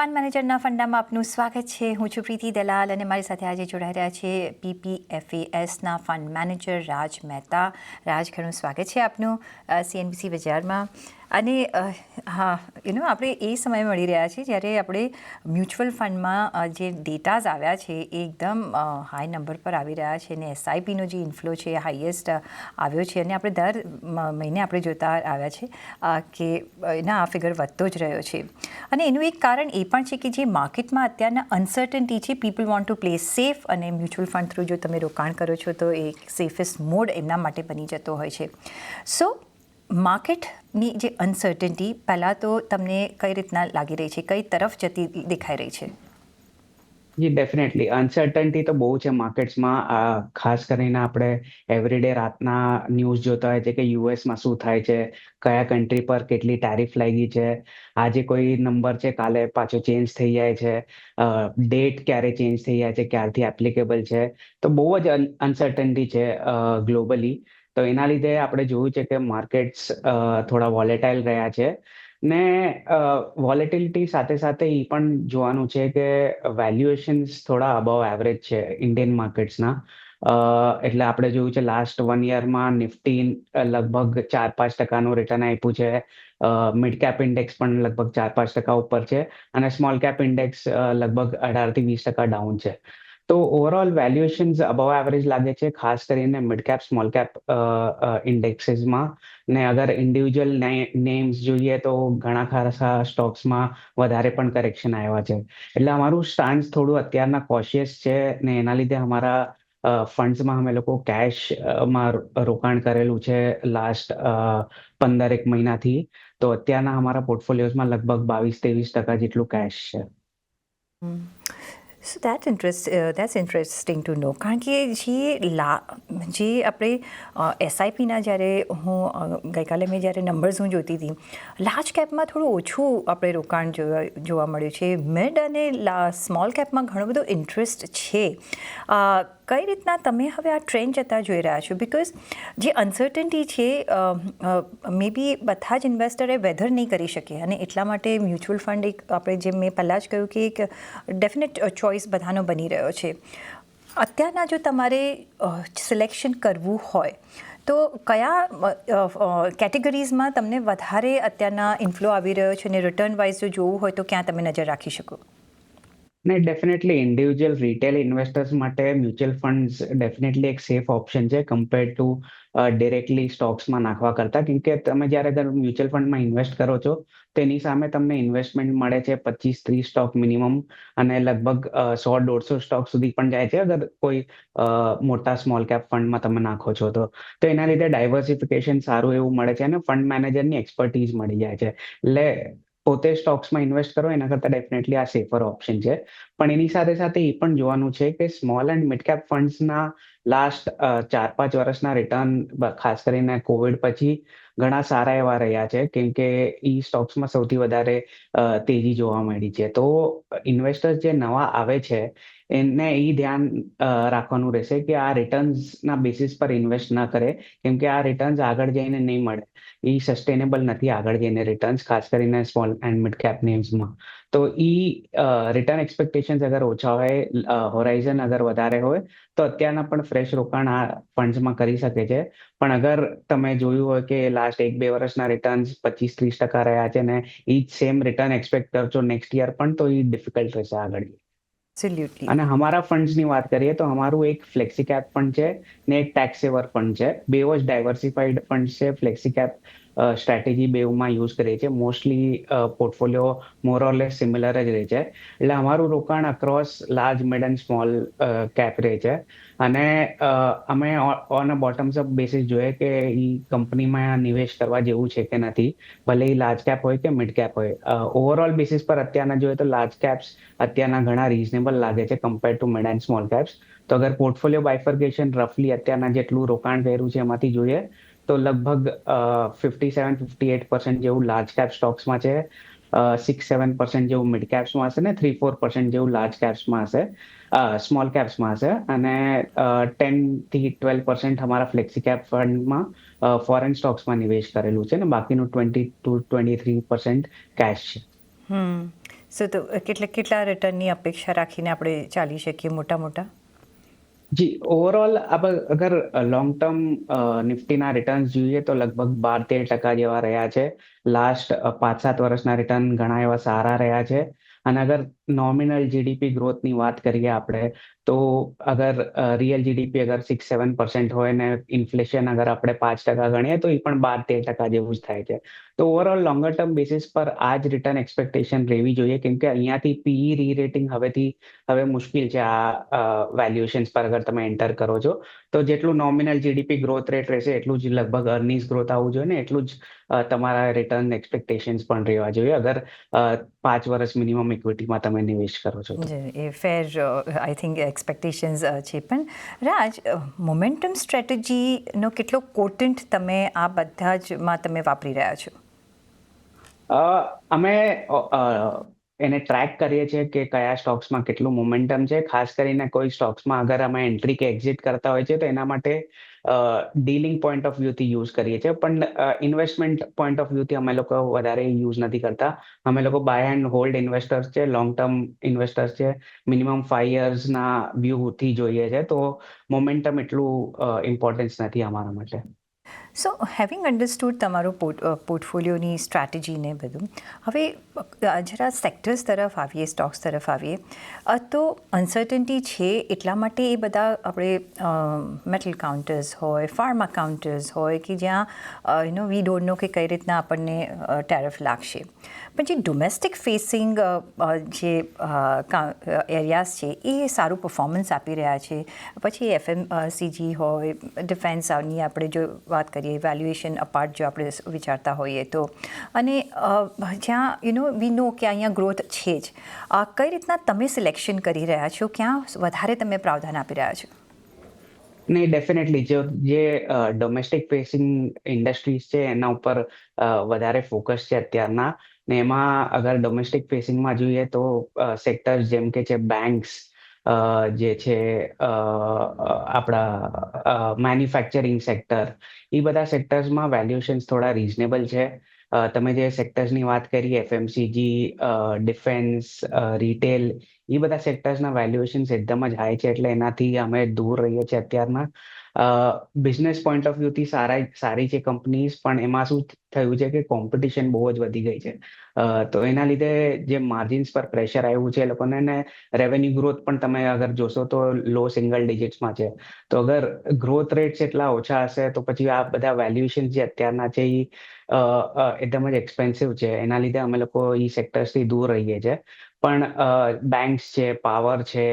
Fund મેનેજરના ફંડામાં આપનું સ્વાગત છે. હું છું પ્રીતિ દલાલ અને મારી સાથે આજે જોડાઈ રહ્યા છે PPFASના ફંડ મેનેજર રાજ મહેતા. રાજ, ઘણું સ્વાગત છે આપનું CNBC બજારમાં. અને હા આપણે એ સમયે મળી રહ્યા છીએ જ્યારે આપણે મ્યુચ્યુઅલ ફંડમાં જે ડેટાઝ આવ્યા છે એ એકદમ હાઈ નંબર પર આવી રહ્યા છે અને SIPનો જે ઇન્ફ્લો છે એ હાઈએસ્ટ આવ્યો છે અને આપણે દર મહિને આપણે જોતા આવ્યા છે કે એના આ ફિગર વધતો જ રહ્યો છે. અને એનું એક કારણ એ પણ છે કે જે માર્કેટમાં અત્યારના અનસર્ટનિટી છે, people want to play safe, અને મ્યુચ્યુઅલ ફંડ થ્રુ જો તમે રોકાણ કરો છો તો એ સેફેસ્ટ મોડ એમના માટે બની જતો હોય છે. સો માર્કેટની જે અનસર્ટનિટી પહેલાં તો તમને કઈ રીતના લાગી રહી છે, કઈ તરફ જતી દેખાઈ રહી છે? જી ડેફિનેટલી અનસર્ટનિટી તો બહુ છે માર્કેટ્સમાં. ખાસ કરીને આપણે એવરીડે રાતના ન્યૂઝ જોતા હોય છે કે યુએસમાં શું થાય છે, કયા કન્ટ્રી પર કેટલી ટેરિફ લાગી છે, આજે કોઈ નંબર છે કાલે પાછો ચેન્જ થઈ જાય છે, ડેટ ક્યારે ચેન્જ થઈ જાય છે, ક્યારથી એપ્લિકેબલ છે. તો બહુ જ અનસર્ટનિટી છે ગ્લોબલી. તો એના લીધે આપણે જોયું છે કે માર્કેટ્સ થોડા વોલેટાઇલ રહ્યા છે. ને વોલેટિલિટી સાથે સાથે એ પણ જોવાનું છે કે વેલ્યુએશન્સ થોડા અબવ એવરેજ છે ઇન્ડિયન માર્કેટ્સના. એટલે આપણે જોયું છે લાસ્ટ 1 યરમાં નિફ્ટી લગભગ 4-5% રિટર્ન આપ્યું છે. મિડ કેપ ઇન્ડેક્સ પણ લગભગ 4-5% ઉપર છે અને સ્મોલ કેપ ઇન્ડેક્સ લગભગ 18-20% ડાઉન છે. તો ઓવરઓલ વેલ્યુએશન્સ અબવ એવરેજ લાગે છે, ખાસ કરીને મિડ કેપ સ્મોલ કેપ ઇન્ડેક્સીસમાં. ને અગર ઇન્ડિવિજ્યુઅલ નેમ્સ જોઈએ તો ઘણા ખાસા સ્ટોક્સમાં વધારે પણ કરેક્શન આવ્યા છે. એટલે અમારું સ્ટાન્સ થોડું અત્યારના કોશિયસ છે ને એના લીધે અમારા ફંડ્સમાં અમે લોકો કેશમાં રોકાણ કરેલું છે લાસ્ટ 15 મહિનાથી. તો અત્યારના અમારા પોર્ટફોલિયોઝમાં લગભગ 22-23% જેટલું કેશ છે. સો દેટ્સ ઇન્ટરેસ્ટિંગ ટુ નો. કારણ કે જે આપણે SIPના જ્યારે ગઈકાલે મેં જ્યારે નંબર્સ હું જોતી હતી, લાર્જ કેપમાં થોડું ઓછું આપણે રોકાણ જોવા મળ્યું છે. મિડ અને સ્મોલ કેપમાં ઘણો બધો ઇન્ટરેસ્ટ છે. કઈ રીતના તમે હવે આ ટ્રેન્ડ જતા જોઈ રહ્યા છો? બિકોઝ જે અનસર્ટનિટી છે મે બી બધા જ ઇન્વેસ્ટરે વેધર નહીં કરી શકે અને એટલા માટે મ્યુચ્યુઅલ ફંડ એક આપણે જેમ મેં પહેલાં જ કહ્યું કે એક ડેફિનેટ ચોઇસ બધાનો બની રહ્યો છે. અત્યારના જો તમારે સિલેક્શન કરવું હોય તો કયા કેટેગરીઝમાં તમને વધારે અત્યારના ઇન્ફ્લો આવી રહ્યો છે અને રિટર્ન વાઇઝ જો જોવું હોય તો ક્યાં તમે નજર રાખી શકો? ને ડેફિનેટલી ઇન્ડિવિજ્યુઅલ રિટેલ ઇન્વેસ્ટર્સ માટે મ્યુચ્યુઅલ ફંડ્સ ડેફિનેટલી એક સેફ ઓપ્શન છે કમ્પેર ટુ ડિરેક્ટલી સ્ટોક્સમાં નાખવા કરતા. કેમ કે તમે જ્યારે મ્યુચ્યુઅલ ફંડમાં ઇન્વેસ્ટ કરો છો તેની સામે તમને ઇન્વેસ્ટમેન્ટ મળે છે 25-30 સ્ટોક મિનિમમ, અને લગભગ 100-150 સ્ટોક સુધી પણ જાય છે અગર કોઈ મોટા સ્મોલ કેપ ફંડમાં તમે નાખો છો તો. એના લીધે ડાયવર્સિફિકેશન સારું એવું મળે છે અને ફંડ મેનેજરની એક્સપર્ટીઝ મળી જાય છે. એટલે પોતે સ્ટોક્સમાં ઇન્વેસ્ટ કરો એના કરતાં ડેફિનેટલી આ સેફર ઓપ્શન છે. પણ એની સાથે સાથે એ પણ જોવાનું છે કે સ્મોલ એન્ડ મિડ કેપ ફંડ્સના લાસ્ટ 4-5 વર્ષના રિટર્ન ખાસ કરીને કોવિડ પછી ઘણા સારા એવા રહ્યા છે, કેમ કે ઈ સ્ટોક્સમાં સૌથી વધારે તેજી જોવા મળી છે. તો ઇન્વેસ્ટર્સ જે નવા આવે છે એને એ ધ્યાન રાખવાનું રહેશે કે આ રિટર્ન્સના બેસિસ પર ઇન્વેસ્ટ ના કરે, કેમ કે આ રિટર્ન્સ આગળ જઈને નહીં મળે. એ સસ્ટેનેબલ નથી આગળ જઈને રિટર્ન્સ, ખાસ કરીને સ્મોલ એન્ડ મિડ કેપ નેમ્સમાં. તો રિટર્ન એક્સપેક્ટેશન્સ અગર ઓછા હોય, હોરાઇઝન અગર વધારે હોય તો અત્યારના પણ ફ્રેશ રોકાણ આ ફંડ્સમાં કરી શકે છે. પણ અગર તમે જોયું હોય કે લાસ્ટ 1-2 વર્ષના રિટર્ન્સ 25-30% રહ્યા છે ને એ જ સેમ રિટર્ન એક્સપેક્ટ કરશો નેક્સ્ટ યર પણ, તો એ ડિફિકલ્ટ રહેશે આગળ. એબ્સોલ્યુટલી. અને અમારા ફંડ્સની વાત કરીએ તો અમારું એક ફ્લેક્સી કેપ ફંડ છે ને એક ટેક્સ સેવર ફંડ છે. બેવ જ ડાયવર્સિફાઈડ ફંડ છે. ફ્લેક્સી કેપ સ્ટ્રેટેજી બેવમાં યુઝ કરીએ છીએ. Mostly portfolio more or less similar જ રહે છે. એટલે અમારું રોકાણ across large, mid and small cap રહે છે. અને અમે on a bottoms up basis જોઈએ કે એ કંપનીમાં નિવેશ કરવા જેવું છે કે નથી, ભલે એ લાર્જ કેપ હોય કે મિડ કેપ હોય. ઓવરઓલ બેસિસ પર અત્યારના જોઈએ તો લાર્જ કેપ્સ અત્યારના ઘણા રીઝનેબલ લાગે છે compare to mid and small caps. તો અગર પોર્ટફોલિયો બાયફર્ગેશન રફલી અત્યારના જેટલું રોકાણ કર્યું છે એમાંથી જોઈએ તો લગભગ 57-58% જેવું લાર્જ કેપ સ્ટોક્સમાં છે, 6-7% જેવું મિડ કેપ્સમાં હશે ને 3-4% જેવું લાર્જ કેપ્સમાં હશે, સ્મોલ કેપ્સમાં હશે. અને 10-12% અમારા ફ્લેક્સી કેપ ફંડમાં ફોરેન સ્ટોક્સમાં નિવેશ કરેલું છે ને બાકીનું 20-23% કેશ છે. સો તો કેટલા રિટર્નની અપેક્ષા રાખીને આપણે ચાલી શકીએ મોટા? જી, ઓવરઓલ અગર લોંગ ટર્મ નિફ્ટીના રિટર્ન્સ જોઈએ તો લગભગ 12-13% જેવા રહ્યા છે. લાસ્ટ 5-7 વર્ષના રિટર્ન ઘણા એવા સારા રહ્યા છે. અને અગર નોમિનલ જીડીપી ગ્રોથની વાત કરીએ આપણે, તો અગર રિયલ જીડીપી અગર 6-7% હોય ને ઇન્ફ્લેશન અગર આપણે 5% ગણીએ તો એ પણ 12-13% જેવું જ થાય છે. તો ઓવરઓલ લોંગર ટર્મ બેસિસ પર આ જ રિટર્ન એક્સપેક્ટેશન રહેવી જોઈએ, કેમ કે અહીંયાથી પીઈ રીરેટિંગ હવે મુશ્કેલ છે આ વેલ્યુએશન્સ પર અગર તમે એન્ટર કરો છો. તો જેટલું નોમિનલ જીડીપી ગ્રોથ રેટ રહેશે એટલું જ લગભગ અર્નિંગ્સ ગ્રોથ આવવું જોઈએ ને એટલું જ તમારા રિટર્ન એક્સપેક્ટેશન્સ પણ રહેવા જોઈએ અગર 5 વર્ષ મિનિમમ ઇક્વિટીમાં તમે નિવેશ કરો છો તો. એ ફેર આઈ થિંક એક્સપેક્ટેશન્સ છે. પણ રાજ, મોમેન્ટમ સ્ટ્રેટેજીનો કેટલો કોટેન્ટ તમે આ બધા જમાં તમે વાપરી રહ્યા છો? અમે એને ટ્રેક કરીએ છીએ કે કયા સ્ટોક્સમાં કેટલું મોમેન્ટમ છે. ખાસ કરીને કોઈ સ્ટોક્સમાં અગર અમે એન્ટ્રી કે એક્ઝિટ કરતા હોય છે તો એના માટે ડીલિંગ પોઈન્ટ ઓફ વ્યૂથી યુઝ કરીએ છીએ, પણ ઇન્વેસ્ટમેન્ટ પોઈન્ટ ઓફ વ્યૂથી અમે લોકો વધારે યુઝ નથી કરતા. અમે લોકો બાય એન્ડ હોલ્ડ ઇન્વેસ્ટર્સ છે, લોંગ ટર્મ ઇન્વેસ્ટર્સ છે, મિનિમમ 5 યર્સના વ્યૂથી જોઈએ છે. તો મોમેન્ટમ એટલું ઇમ્પોર્ટન્સ નથી અમારા માટે. સો હેવિંગ અન્ડરસ્ટુડ તમારું પોર્ટફોલિયોની સ્ટ્રેટેજીને બધું, હવે જરા સેક્ટર્સ તરફ આવીએ, સ્ટોક્સ તરફ આવીએ, તો અનસર્ટન્ટી છે એટલા માટે એ બધા આપણે મેટલ કાઉન્ટર્સ હોય, ફાર્મા કાઉન્ટર્સ હોય કે જ્યાં વી ડોન્ટ નો કે કઈ રીતના આપણને ટેરિફ લાગશે. પણ જે ડોમેસ્ટિક ફેસિંગ જે એરિયાઝ છે એ સારું પરફોર્મન્સ આપી રહ્યા છે. પછી એફએમસીજી હોય, ડિફેન્સની આપણે જો વાત કરીએ, વેલ્યુએશન અપાર્ટ જો આપણે વિચારતા હોઈએ તો, અને જ્યાં વી નો કે અહીંયા ગ્રોથ છે જ, કઈ રીતના તમે સિલેક્શન કરી રહ્યા છો, ક્યાં વધારે તમે પ્રાવધાન આપી રહ્યા છો? નહીં, ડેફિનેટલી જે ડોમેસ્ટિક ફેસિંગ ઇન્ડસ્ટ્રીઝ છે એના ઉપર વધારે ફોકસ છે અત્યારના. ને એમાં અગર ડોમેસ્ટિક ફેસિંગમાં જોઈએ તો સેક્ટર્સ જેમ કે છે બેંક્સ, જે છે આપણા મેન્યુફેક્ચરિંગ સેક્ટર, એ બધા સેક્ટર્સમાં વેલ્યુએશન્સ થોડા રીઝનેબલ છે. તમે જે સેક્ટર્સની વાત કરી, એફએમસીજી, ડિફેન્સ, રિટેલ, એ બધા સેક્ટર્સના વેલ્યુએશન્સ એકદમ જ હાઈ છે, એટલે એનાથી અમે દૂર રહીએ છીએ અત્યારના. બિઝનેસ પોઈન્ટ ઓફ વ્યૂથી સારી છે કંપનીઝ, પણ એમાં શું થયું છે કે કોમ્પિટિશન બહુ જ વધી ગઈ છે. તો એના લીધે જે માર્જિન્સ પર પ્રેશર આવ્યું છે એ લોકોને, ને રેવન્યુ ગ્રોથ પણ તમે અગર જોશો તો લો સિંગલ ડિજિટ્સમાં છે. તો અગર ગ્રોથ રેટ્સ એટલા ઓછા હશે તો પછી આ બધા વેલ્યુએશન જે અત્યારના છે એ એકદમ જ એક્સપેન્સિવ છે. એના લીધે અમે લોકો એ સેક્ટર્સથી દૂર રહીએ છીએ. પણ બેંક્સ છે, પાવર છે,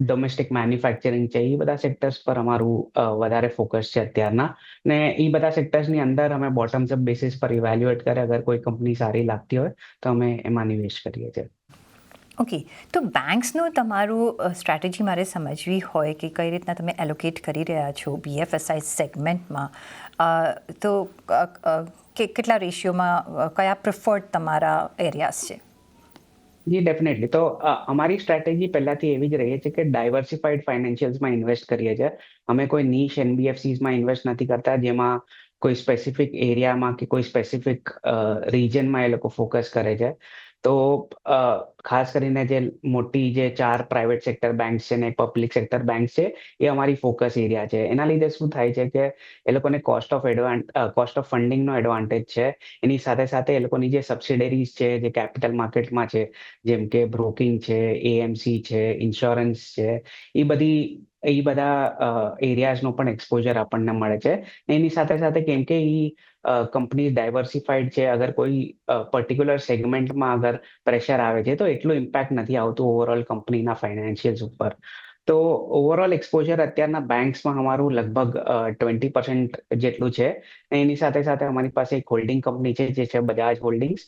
ડોમેસ્ટિક મેન્યુફેક્ચરિંગ છે, એ બધા સેક્ટર્સ પર અમારું વધારે ફોકસ છે અત્યારના. ને એ બધા સેક્ટર્સની અંદર અમે બોટમ્સ અપ બેસિસ પર ઇવેલ્યુએટ કરે, અગર કોઈ કંપની સારી લાગતી હોય તો અમે એમાં નિવેશ કરીએ છીએ. ઓકે, તો બેંક્સનું તમારું સ્ટ્રેટેજી મારે સમજવી હોય કે કઈ રીતના તમે એલોકેટ કરી રહ્યા છો બીએફએસઆઈ સેગમેન્ટમાં, તો કેટલા રેશિયોમાં કયા પ્રિફર્ડ તમારા એરિયાઝ છે? જી, ડેફિનેટલી. તો અમારી સ્ટ્રેટેજી પહેલાથી એવી જ રહી છે કે ડાયવર્સિફાઈડ ફાઇનાન્શિયલ્સમાં ઇન્વેસ્ટ કરીએ છીએ. અમે કોઈ નીશ એનબીએફસીઝમાં ઇન્વેસ્ટ નથી કરતા, જેમાં કોઈ સ્પેસિફિક એરિયામાં કે કોઈ સ્પેસિફિક રિજનમાં એ લોકો ફોકસ કરે છે. તો ખાસ કરીને જે મોટી જે 4 પ્રાઇવેટ સેક્ટર બેંક્સ છે ને પબ્લિક સેક્ટર બેંક્સ છે, એ અમારી ફોકસ એરિયા છે. એના લીધે શું થાય છે કે એ લોકોને કોસ્ટ ઓફ ફંડિંગનો એડવાન્ટેજ છે. એની સાથે સાથે એ લોકોની જે સબસિડરીઝ છે, જે કેપિટલ માર્કેટમાં છે, જેમ કે બ્રોકિંગ છે, એએમસી છે, ઇન્સ્યોરન્સ છે, એ બધા એરિયાઝનો પણ એક્સપોઝર આપણને મળે છે. એની સાથે સાથે કેમ કે કંપની ડાયવર્સિફાઈડ છે, અગર કોઈ પર્ટિક્યુલર સેગમેન્ટમાં અગર પ્રેશર આવે છે તો એટલું ઇમ્પેક્ટ નથી આવતું ઓવરઓલ કંપનીના ફાઇનાન્શિયલ્સ ઉપર. તો ઓવરઓલ એક્સપોઝર અત્યારના બેંક્સમાં અમારું લગભગ 20% જેટલું છે. એની સાથે સાથે અમારી પાસે એક હોલ્ડિંગ કંપની છે જે છે બજાજ હોલ્ડિંગ્સ,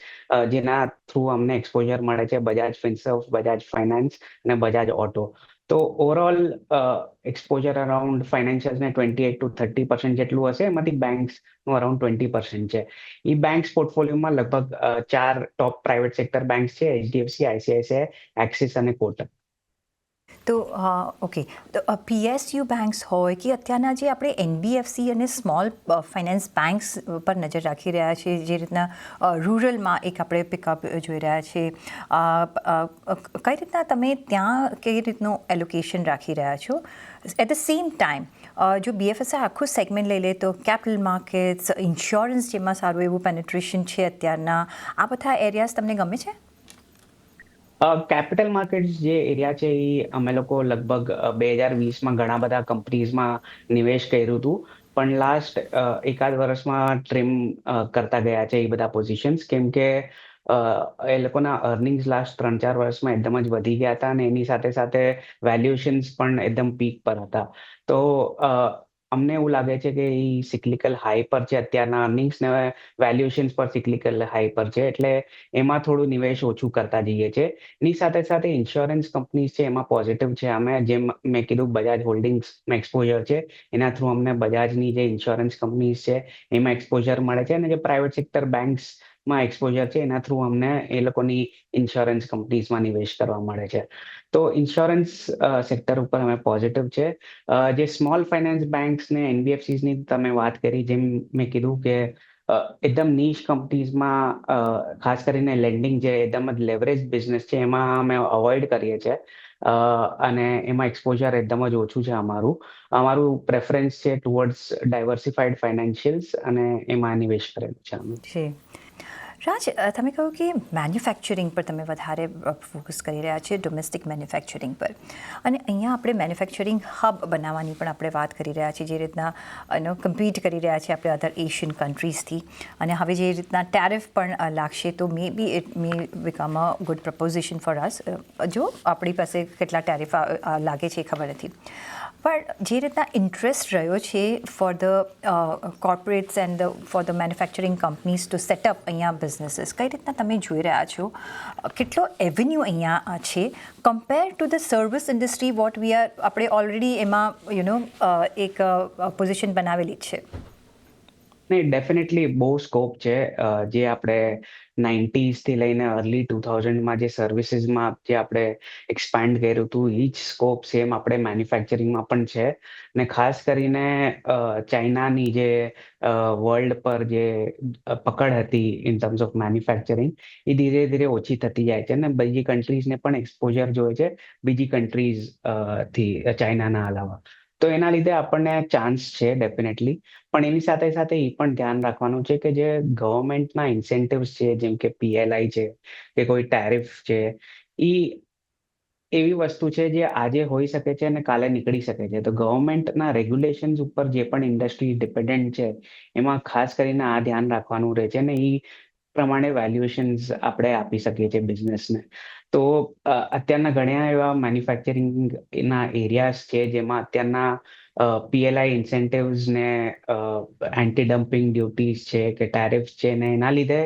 જેના થ્રુ અમને એક્સપોઝર મળે છે બજાજ ફિનસર્વ, બજાજ ફાઇનાન્સ અને બજાજ ઓટો. તો ઓવરઓલ એક્સપોઝર અરાઉન્ડ ફાઇનાન્શિયલ્સને 28-30% જેટલું હશે, એમાંથી બેંક્સનું અરાઉન્ડ 20% છે. એ બેંક્સ પોર્ટફોલિયોમાં લગભગ 4 ટોપ પ્રાઇવેટ સેક્ટર બેંક્સ છે, એચડીએફસી, આઈસીઆઈસીઆઈ, એક્સિસ અને કોટક. તો ઓકે, તો PSU બેંક્સ હોય કે અત્યારના જે આપણે NBFC અને સ્મોલ ફાઇનાન્સ બેંક્સ પર નજર રાખી રહ્યા છીએ, જે રીતના રૂરલમાં એક આપણે પિકઅપ જોઈ રહ્યા છીએ, કઈ રીતના તમે ત્યાં કઈ રીતનું એલોકેશન રાખી રહ્યા છો? એટ ધ સેમ ટાઈમ જો BFSI આખું સેગમેન્ટ લઈ લે તો કેપિટલ માર્કેટ્સ, ઇન્સ્યોરન્સ જેમાં સારું એવું પેનેટ્રેશન છે અત્યારના, આ બધા એરિયાઝ તમને ગમે છે? કેપિટલ માર્કેટ્સ જે એરિયા છે એ અમે લોકો લગભગ 2020માં ઘણા બધા કંપનીઝમાં નિવેશ કર્યું હતું, પણ લાસ્ટ એકાદ વર્ષમાં ટ્રીમ કરતા ગયા છે એ બધા પોઝિશન્સ, કેમ કે એ લોકોના અર્નિંગ્સ લાસ્ટ 3-4 વર્ષમાં એકદમ જ વધી ગયા હતા અને એની સાથે સાથે વેલ્યુએશન્સ પણ એકદમ પીક પર હતા. તો અમને એવું લાગે છે કે એ સિક્લિકલ હાઈ પર છે અત્યારના અર્નિંગ્સ ને વેલ્યુએશન્સ પર સિક્લિકલ હાઈ પર છે, એટલે એમાં થોડું નિવેશ ઓછું કરતા જઈએ છે. ની સાથે સાથે ઇન્સ્યોરન્સ કંપનીઝ છે એમાં પોઝિટિવ છે. અમે જેમ મેં કીધું બજાજ હોલ્ડિંગ્સમાં એક્સપોઝર છે, એના થ્રુ અમને બજાજની જે ઇન્સ્યોરન્સ કંપનીઝ છે એમાં એક્સપોઝર મળે છે, અને જે પ્રાઇવેટ સેક્ટર બેંક્સમાં એક્સપોઝર છે એના થ્રુ અમને એ લોકોની ઇન્સ્યોરન્સ કંપનીઝમાં નિવેશ કરવા મળે છે. તો ઇન્સ્યોરન્સ સેક્ટર ઉપર અમે પોઝિટિવ છે. જે સ્મોલ ફાઇનાન્સ બેંક્સ ને NBFCsની તમે વાત કરી, જેમ મેં કીધું કે એકદમ નીશ કંપનીઝમાં ખાસ કરીને લેન્ડિંગ જે એકદમ જ લેવરેજ બિઝનેસ છે એમાં અમે અવોઇડ કરીએ છીએ, અને એમાં એક્સપોઝર એકદમ જ ઓછું છે અમારું પ્રેફરન્સ છે ટુવર્ડ્સ ડાયવર્સિફાઈડ ફાઇનાન્શિયલ્સ, અને એમાં નિવેશ કરેલું છે અમે. છે રાજ, તમે કહ્યું કે મેન્યુફેક્ચરિંગ પર તમે વધારે ફોકસ કરી રહ્યા છે, ડોમેસ્ટિક મેન્યુફેક્ચરિંગ પર, અને અહીંયા આપણે મેન્યુફેક્ચરિંગ હબ બનાવવાની પણ આપણે વાત કરી રહ્યા છીએ, જે રીતના કમ્પીટ કરી રહ્યા છીએ આપણે અધર એશિયન કન્ટ્રીઝથી, અને હવે જે રીતના ટેરિફ પણ લાગશે તો maybe it may become a good proposition for us. જો આપણી પાસે કેટલા ટેરિફ લાગે છે એ ખબર નથી, પણ જે રીતના ઇન્ટરેસ્ટ રહ્યો છે for the corporates and for the manufacturing companies to set up અહીંયા બિઝનેસીસ, કઈ રીતના તમે જોઈ રહ્યા છો? કેટલો એવન્યુ અહીંયા છે compare to the service industry what we are, આપણે ઓલરેડી એમાં એક પોઝિશન બનાવેલી જ છે? નહીં, ડેફિનેટલી બહુ સ્કોપ છે. જે આપણે 90s થી લઈને અર્લી 2000માં જે સર્વિસીસમાં જે આપણે એક્સપાન્ડ કર્યું હતું, એ જ સ્કોપ સેમ આપણે મેન્યુફેક્ચરિંગમાં પણ છે. ને ખાસ કરીને ચાઇનાની જે વર્લ્ડ પર જે પકડ હતી ઇન ટર્મ્સ ઓફ મેન્યુફેક્ચરિંગ, એ ધીરે ધીરે ઓછી થતી જાય છે, અને બીજી કન્ટ્રીઝને પણ એક્સપોઝર જોઈએ છે બીજી કન્ટ્રીઝ થી ચાઇનાના અલાવા. તો એના લીધે આપણને ચાન્સ છે ડેફિનેટલી, પણ એની સાથે સાથે એ પણ ધ્યાન રાખવાનું છે કે જે ગવર્મેન્ટના ઇન્સેન્ટિવ્સ છે, જેમ કે PLI છે કે કોઈ ટેરિફ છે, એ એવી વસ્તુ છે જે આજે હોઈ શકે છે અને કાલે નીકળી શકે છે. તો ગવર્મેન્ટના રેગ્યુલેશન્સ ઉપર જે પણ ઇન્ડસ્ટ્રી ડિપેન્ડન્ટ છે એમાં ખાસ કરીને આ ધ્યાન રાખવાનું રહે છે, અને એ પ્રમાણે વેલ્યુએશન્સ આપણે આપી શકીએ છીએ બિઝનેસને. તો અત્યારના ઘણા એવા મેન્યુફેક્ચરિંગના એરિયાઝ છે જેમાં અત્યારના PLI ઇન્સેન્ટિવ્સ ને એન્ટી ડમ્પિંગ ડ્યુટીઝ છે કે ટેરિફ્સ છે, ને એના લીધે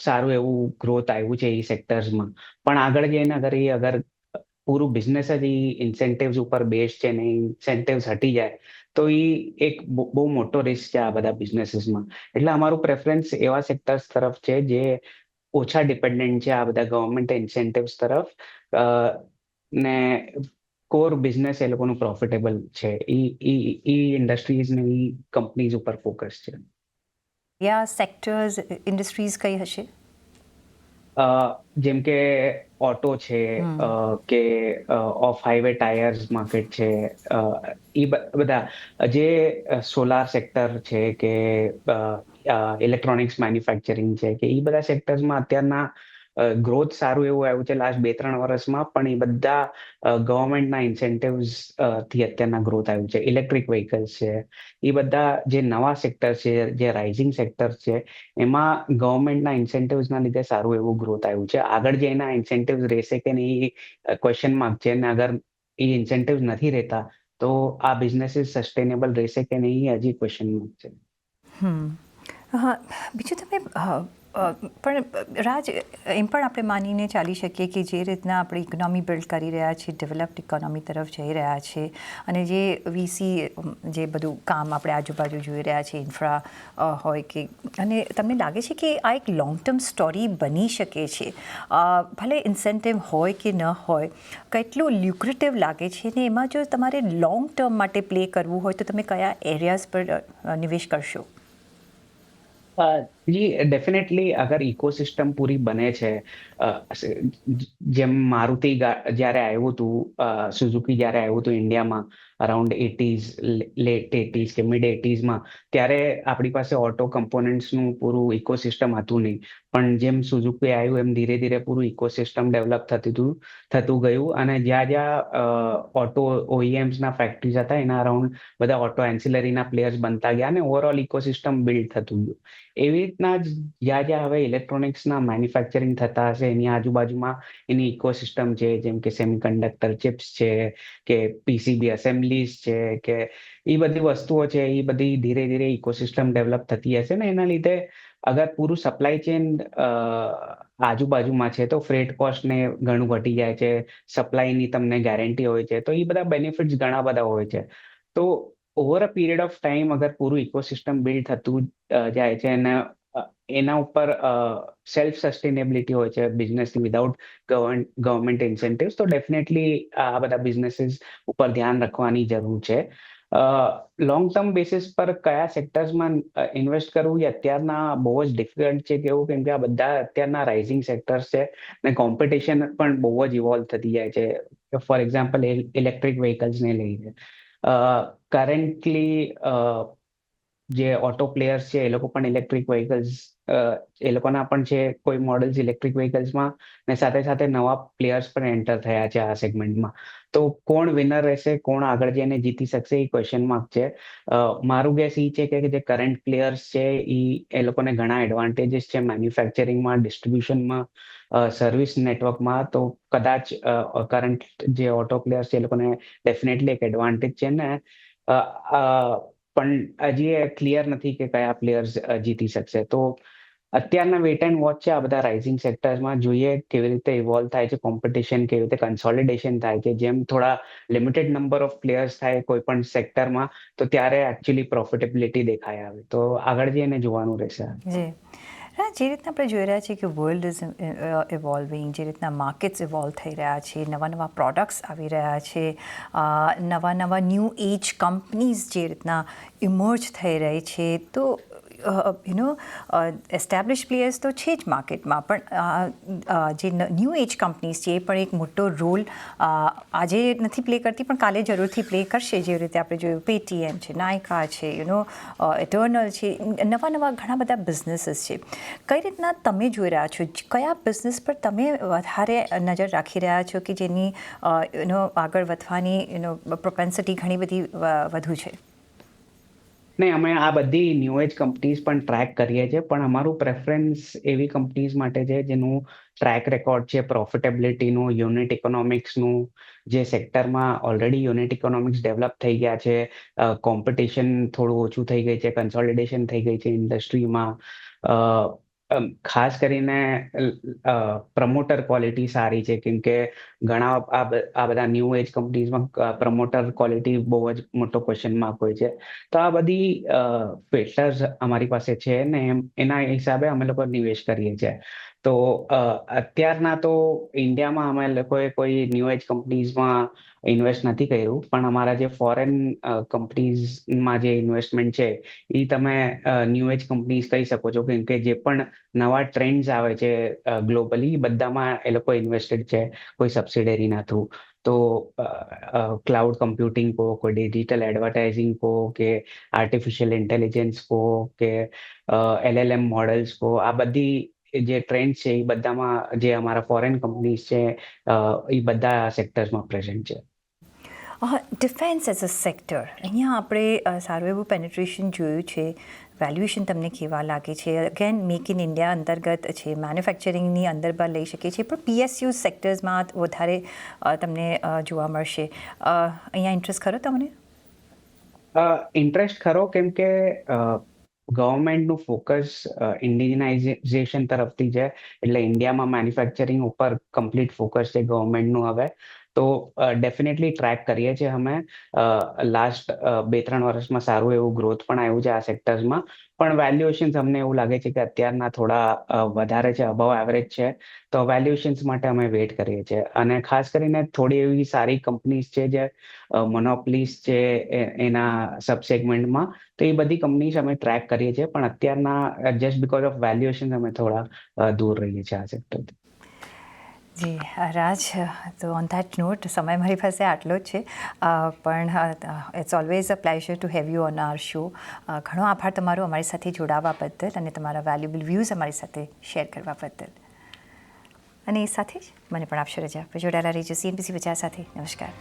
સારું એવું ગ્રોથ આવ્યું છે એ સેક્ટર્સમાં. પણ આગળ જઈને અગર પૂરું બિઝનેસ જ ઇન્સેન્ટિવ્સ ઉપર બેઝ છે ને ઇન્સેન્ટિવ્સ હટી જાય તો એ એક બહુ મોટો રિસ્ક છે આ બધા બિઝનેસીસમાં. એટલે અમારું પ્રેફરન્સ એવા સેક્ટર્સ તરફ છે જે ઓછા ડિપેન્ડન્ટ છે આ બધા ગવર્મેન્ટ ઇન્સેન્ટિવ્સ તરફ, ને કોર બિઝનેસ એ લોકોનું પ્રોફિટેબલ છે. ઇન્ડસ્ટ્રીઝ ને ઈ કંપનીઝ ઉપર ફોકસ છે. યા સેક્ટર્સ, ઇન્ડસ્ટ્રીઝ કઈ હશે? જેમ કે ઓટો છે, કે ઓફ હાઈવે ટાયર્સ માર્કેટ છે, એ બધા જે સોલાર સેક્ટર છે કે ઇલેક્ટ્રોનિક્સ મેન્યુફેક્ચરિંગ છે, કે એ બધા સેક્ટર્સમાં અત્યારના ગ્રોથ સારું એવું આવ્યું છે લાસ્ટ 2-3 વર્ષમાં, પણ એ બધા ગવર્મેન્ટના ઇન્સેન્ટિવ્સ થી અત્યારના ગ્રોથ આવ્યું છે. ઇલેક્ટ્રિક વ્હીકલ્સ છે, એ બધા જે નવા સેક્ટર છે, જે રાઇઝિંગ સેક્ટર છે, એમાં ગવર્મેન્ટના ઇન્સેન્ટિવ્સના લીધે સારું એવું ગ્રોથ આવ્યું છે. આગળ જે એના ઇન્સેન્ટિવ્સ રહેશે કે નહીં એ ક્વેશ્ચન માર્ક છે, અને અગર એ ઇન્સેન્ટિવ્સ નથી રહેતા તો આ બિઝનેસીસ સસ્ટેનેબલ રહેશે કે નહીં એ હજી ક્વેશ્ચન માર્ક છે. હા, બીજું તમે પણ રાજ, એમ પણ આપણે માનીને ચાલી શકીએ કે જે રીતના આપણે ઇકોનોમી બિલ્ડ કરી રહ્યા છીએ, ડેવલપ્ડ ઇકોનોમી તરફ જઈ રહ્યા છે, અને જે વીસી જે બધું કામ આપણે આજુબાજુ જોઈ રહ્યા છીએ, ઇન્ફ્રા હોય કે, અને તમને લાગે છે કે આ એક લોંગ ટર્મ સ્ટોરી બની શકે છે? ભલે ઇન્સેન્ટિવ હોય કે ન હોય, કેટલું લ્યુક્રેટિવ લાગે છે, ને એમાં જો તમારે લોંગ ટર્મ માટે પ્લે કરવું હોય તો તમે કયા એરિયાઝ પર નિવેશ કરશો? જી ડેફિનેટલી અગર ઇકોસિસ્ટમ પૂરી બને છે, જેમ મારુતિ જ્યારે આવ્યું હતું, સુઝુકી જ્યારે આવ્યું હતું ઇન્ડિયામાં અરાઉન્ડ 80s, લેટ 80s કે મિડ 80sમાં, ત્યારે આપણી પાસે ઓટો કમ્પોનન્ટ્સનું પૂરું ઇકોસિસ્ટમ હતું નહીં. પણ જેમ સુઝુકી આવ્યું એમ ધીરે ધીરે પૂરું ઇકોસિસ્ટમ ડેવલપ થતું ગયું, અને જ્યાં જ્યાં ઓટો ઓઈએમ્સના ફેક્ટરીઝ હતા એના અરાઉન્ડ બધા ઓટો એન્સિલરીના પ્લેયર્સ બનતા ગયા, અને ઓવરઓલ ઇકોસિસ્ટમ બિલ્ડ થતું ગયું. એવી રીતના જ જ્યાં જ્યાં હવે ઇલેક્ટ્રોનિક્સના મેન્યુફેક્ચરિંગ થતા હશે એની આજુબાજુમાં એની ઇકોસિસ્ટમ છે, જેમ કે સેમિકન્ડક્ટર ચિપ્સ છે, કે પીસીબી એસેમ્બલીઝ છે, કે એ બધી વસ્તુઓ છે, એ બધી ધીરે ધીરે ઇકોસિસ્ટમ ડેવલપ થતી હશે ને એના લીધે અગર પૂરું સપ્લાય ચેન આજુબાજુમાં છે તો ફ્રેટ કોસ્ટ ને ઘણું ઘટી જાય છે, સપ્લાયની તમને ગેરંટી હોય છે, તો એ બધા બેનિફિટ્સ ઘણા બધા હોય છે. તો over a period of time અગર પૂરું ઇકોસિસ્ટમ બિલ્ડ થતું જાય છે, અને એના ઉપર સેલ્ફ સસ્ટેનેબિલિટી હોય છે બિઝનેસની વિધાઉટ ગવર્મેન્ટ ઇન્સેન્ટિવ્સ, તો ડેફિનેટલી આ બધા બિઝનેસીસ ઉપર ધ્યાન રાખવાની જરૂર છે. લોંગ ટર્મ બેસિસ પર કયા સેક્ટર્સમાં ઇન્વેસ્ટ કરવું એ અત્યારના બહુ જ ડિફિકલ્ટ છે કેવું, કેમ કે આ બધા અત્યારના રાઇઝિંગ સેક્ટર્સ છે, અને કોમ્પિટિશન પણ બહુ જ ઇવોલ્વ થતી જાય છે. ફોર એક્ઝામ્પલ ઇલેક્ટ્રિક વ્હીકલ્સને લઈને કરન્ટલી જે ઓટો પ્લેયર્સ છે એ લોકો પણ ઇલેક્ટ્રિક વ્હીકલ્સ, એ લોકોના પણ છે કોઈ મોડલ્સ ઇલેક્ટ્રિક વ્હીકલ્સમાં, ને સાથે સાથે નવા પ્લેયર્સ પણ એન્ટર થયા છે આ સેગમેન્ટમાં. તો કોણ વિનર રહેશે, કોણ આગળ જઈને જીતી શકશે, એ ક્વેશ્ચન માર્ક છે. મારું ગેસ એ છે કે જે કરંટ પ્લેયર્સ છે એ લોકોને ઘણા એડવાન્ટેજીસ છે મેન્યુફેક્ચરિંગમાં, ડિસ્ટ્રીબ્યુશનમાં, સર્વિસ નેટવર્કમાં. તો કદાચ કરંટ જે ઓટો પ્લેયર્સ છે એ લોકોને ડેફિનેટલી એક એડવાન્ટેજ છે ને, પણ હજી એ ક્લિયર નથી કે કયા પ્લેયર્સ જીતી શકશે. તો અત્યારના વેટ એન્ડ વોચ છે આ બધા રાઇઝિંગ સેક્ટર્સમાં. જોઈએ કેવી રીતે ઇવોલ્વ થાય છે કોમ્પિટિશન, કેવી રીતે કન્સોલિડેશન થાય છે. જેમ થોડા લિમિટેડ નંબર ઓફ પ્લેયર્સ થાય કોઈ પણ સેક્ટરમાં, તો ત્યારે એકચ્યુઅલી પ્રોફિટેબિલિટી દેખાય આવે. તો આગળ જઈને જોવાનું રહેશે. જી જે રીતના આપણે જોઈ રહ્યા છીએ કે વર્લ્ડ ઇઝ ઇવોલ્વિંગ, જે રીતના માર્કેટ્સ ઇવોલ્વ થઈ રહ્યા છે, નવા નવા પ્રોડક્ટ્સ આવી રહ્યા છે, નવા નવા ન્યૂ એજ કંપનીઝ જે રીતના ઇમર્જ થઈ રહી છે, તો એસ્ટાબ્લિશ પ્લેયર્સ તો છે જ માર્કેટમાં, પણ જે ન્યૂ એજ કંપનીઝ છે એ પણ એક મોટો રોલ આજે નથી પ્લે કરતી, પણ કાલે જરૂરથી પ્લે કરશે. જેવી રીતે આપણે જોયું પેટીએમ છે, નાયકા છે, એટર્નલ છે, નવા નવા ઘણા બધા બિઝનેસીસ છે. કઈ રીતના તમે જોઈ રહ્યા છો, કયા બિઝનેસ પર તમે વધારે નજર રાખી રહ્યા છો કે જેની આગળ વધવાની પ્રોપેન્સિટી ઘણી બધી વધુ છે? નહીં, અમે આ બધી ન્યૂ એજ કંપનીઝ પણ ટ્રેક કરીએ છીએ, પણ અમારું પ્રેફરન્સ એવી કંપનીઝ માટે છે જેનું ટ્રેક રેકોર્ડ છે પ્રોફિટેબિલિટીનું, યુનિટ ઇકોનોમિક્સનું, જે સેક્ટરમાં ઓલરેડી યુનિટ ઇકોનોમિક્સ ડેવલપ થઈ ગયા છે, કોમ્પિટિશન થોડું ઓછું થઈ ગઈ છે, કન્સોલિડેશન થઈ ગઈ છે ઇન્ડસ્ટ્રીમાં, ખાસ કરીને પ્રમોટર ક્વોલિટી સારી છે, કેમ કે ઘણા આ બધા ન્યૂ એજ કંપનીઝમાં પ્રમોટર ક્વોલિટી બહુ જ મોટો ક્વેશ્ચન માર્ક હોય છે. તો આ બધી ફિલ્ટર્સ અમારી પાસે છે ને એના હિસાબે અમે લોકો નિવેશ કરીએ છીએ. તો અત્યારના તો ઇન્ડિયામાં અમે લોકોએ કોઈ ન્યૂ એજ કંપનીઝમાં ઇન્વેસ્ટ નથી કર્યું, પણ અમારા જે ફોરેન કંપનીઝમાં જે ઇન્વેસ્ટમેન્ટ છે એ તમે ન્યૂ એજ કંપનીઝ કહી શકો છો, કેમ કે જે પણ નવા ટ્રેન્ડ્સ આવે છે ગ્લોબલી, બધામાં એ લોકો ઇન્વેસ્ટેડ છે કોઈ સબસિડરી થ્રુ. તો ક્લાઉડ કમ્પ્યુટિંગ કહો, કોઈ ડિજિટલ એડવર્ટાઇઝિંગ કહો, કે આર્ટિફિશિયલ ઇન્ટેલિજન્સ કહો, કે LLM મોડલ્સ કહો, આ બધી જે ટ્રેન્ડ છે એ બધામાં જે અમારા ફોરેન કંપનીઝ છે એ બધા સેક્ટર્સમાં પ્રેઝન્ટ છે. ડિફેન્સ એઝ અ સેક્ટર, અહીંયા આપણે સારું એવું પેનિટ્રેશન જોયું છે. વેલ્યુએશન તમને કેવા લાગે છે? અગેન મેક ઇન ઇન્ડિયા અંતર્ગત છે, મેન્યુફેક્ચરિંગની અંદર પણ લઈ શકીએ છીએ, પણ PSU સેક્ટર્સમાં વધારે તમને જોવા મળશે. અહીંયા ઇન્ટરેસ્ટ ખરો તમને? ઇન્ટરેસ્ટ ખરો, કેમ કે ગવર્મેન્ટનું ફોકસ ઇન્ડિજનાઇઝેશન તરફથી છે, એટલે ઇન્ડિયામાં મેન્યુફેક્ચરિંગ ઉપર કમ્પ્લીટ ફોકસ છે ગવર્મેન્ટનું હવે. તો ડેફિનેટલી ટ્રેક કરીએ છીએ અમે. લાસ્ટ 2-3 વર્ષમાં સારું એવું ગ્રોથ પણ આવ્યું છે આ સેક્ટર્સમાં. પણ વેલ્યુએશન્સ અમને એવું લાગે છે કે અત્યારના થોડા વધારે છે, અબવ એવરેજ છે. તો વેલ્યુએશન્સ માટે અમે વેઇટ કરીએ છીએ. અને ખાસ કરીને થોડી એવી સારી કંપનીઝ છે જે મોનોપોલીઝ છે એના સબસેગમેન્ટમાં. તો એ બધી કંપનીઝ અમે ટ્રેક કરીએ છીએ, પણ અત્યારના જસ્ટ બીકોઝ ઓફ વેલ્યુએશન અમે થોડા દૂર રહીએ છીએ આ સેક્ટરથી. જી રાજ, તો ઓન ધેટ નોટ સમય મારી પાસે આટલો જ છે, પણ it's always a pleasure to have you on our show. ઘણો આભાર તમારો અમારી સાથે જોડાવા બદલ અને તમારા વેલ્યુબલ વ્યૂઝ અમારી સાથે શેર કરવા બદલ. અને એ સાથે જ મને પણ આપશો રજા. જોડાયેલા રહેજો CNBC બજાર સાથે. નમસ્કાર.